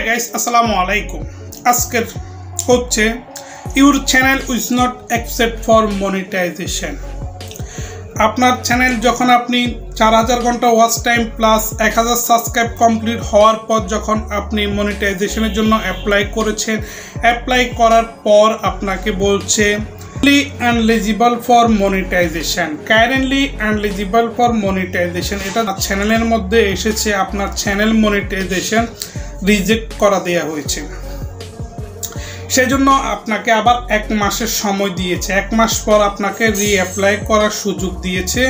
guys, assalamu alaikum. আজকের হচ্ছে your channel is not accept for monetization. আপনার channel যখন আপনি 4000 ঘন্টা watch time plus 1000 subscribe complete হওয়ার পর যখন আপনি মনিটাইজেশনের জন্য অ্যাপ্লাই করেছেন, অ্যাপ্লাই করার পর আপনাকে বলছে eligible for monetization, currently eligible for monetization. এটা চ্যানেলের মধ্যে এসেছে আপনার চ্যানেল মনিটাইজেশন রিজেক্ট করা দেয়া হয়েছে। সেজন্য আপনাকে আবার 1 মাসের সময় দিয়েছে। 1 মাস পর আপনাকে রিঅ্যাপ্লাই করার সুযোগ দিয়েছে,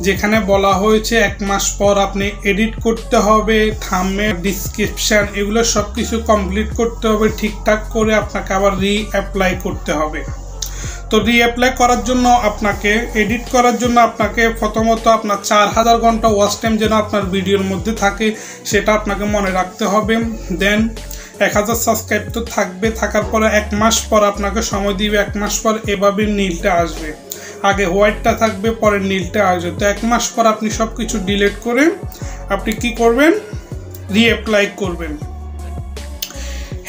যেখানে বলা হয়েছে 1 মাস পর আপনি এডিট করতে হবে, থাম্বনেল, ডেসক্রিপশন এগুলো সব কিছু কমপ্লিট করতে হবে ঠিকঠাক করে, আপনাকে আবার রিঅ্যাপ্লাই করতে হবে। তো রিঅ্যাপ্লাই করার জন্য আপনাকে এডিট করার জন্য আপনাকে প্রথমত আপনার 4000 ঘন্টা ওয়াচ টাইম যেন আপনার ভিডিওর মধ্যে থাকে সেটা আপনাকে মনে রাখতে হবে। দেন 1000 সাবস্ক্রাইব তো থাকবে, থাকার পরে 1 মাস পর আপনাকে সময় দিবে। 1 মাস পর এভাবে নীলটা আসবে, আগে হোয়াইটটা থাকবে পরে নীলটা আসবে। তো 1 মাস পর আপনি সব কিছু ডিলিট করে আপনি কি করবেন, রিঅ্যাপ্লাই করবেন।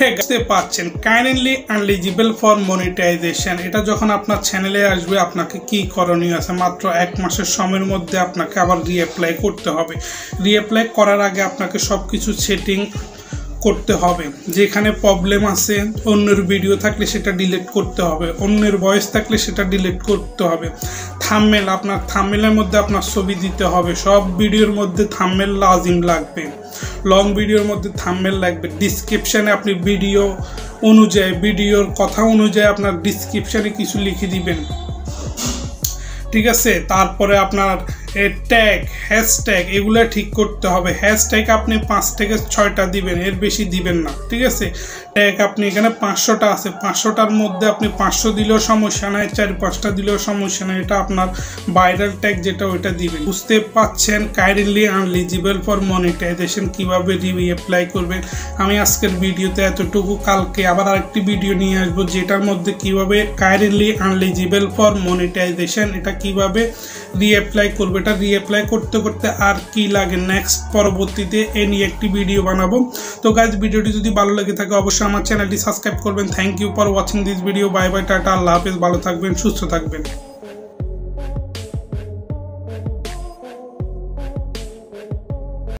দেখতে পাচ্ছেন কাইন্ডলি এলিজিবল ফর মনিটাইজেশন। এটা যখন আপনার চ্যানেলে আসবে আপনাকে কি করণীয় আছে, মাত্র 1 মাসের সময়ের মধ্যে আপনাকে আবার রিঅ্যাপ্লাই করতে হবে। রিঅ্যাপ্লাই করার আগে আপনাকে সব কিছু সেটিং করতে হবে। যেখানে প্রবলেম আছে, অন্যের ভিডিও থাকলে সেটা ডিলিট করতে হবে, অন্যের ভয়েস থাকলে সেটা ডিলিট করতে হবে। থাম্বনেল, আপনার থাম্বনেলের মধ্যে আপনার ছবি দিতে হবে। সব ভিডিওর মধ্যে থাম্বনেল লাজিম লাগবে, লং ভিডিওর মধ্যে থাম্বনেল লাগবে। ডিসক্রিপশানে আপনি ভিডিও অনুযায়ী, ভিডিওর কথা অনুযায়ী আপনার ডিসক্রিপশানে কিছু লিখে দিবেন, ঠিক আছে। তারপরে আপনার ট্যাগ, হ্যাশট্যাগ এগুলো ঠিক করতে হবে। হ্যাশট্যাগ আপনি 5 থেকে 6টা দিবেন, এর বেশি দিবেন না, ঠিক আছে। ট্যাগ আপনি এখানে 500টা আছে, 500টার মধ্যে আপনি 500 দিলেও সমস্যা নাই, 4-5টা দিলেও সমস্যা নাই। এটা আপনার ভাইরাল ট্যাগ যেটা ওইটা দিবেন। বুঝতে পাচ্ছেন কাইন্ডলি এলিজিবল ফর মনিটাইজেশন কীভাবে রিঅ্যাপ্লাই করবেন। আমি আজকের ভিডিওতে এতটুকু, কালকে আবার আরেকটি ভিডিও নিয়ে আসবো যেটার মধ্যে কীভাবে কাইন্ডলি এলিজিবল ফর মনিটাইজেশন এটা কীভাবে রিঅ্যাপ্লাই করবে। এটা রিঅ্যাপ্লাই করতে করতে আর কি লাগে নেক্সট পরবর্তীতে এ নিয়ে একটি ভিডিও বানাবো। তো গাইজ ভিডিওটি যদি ভালো লেগে থাকে অবশ্যই আমার চ্যানেলটি সাবস্ক্রাইব করবেন। Thank you for watching this video. Bye bye, tata, আল্লাহ হাফেজ, ভালো থাকবেন, সুস্থ থাকবেন।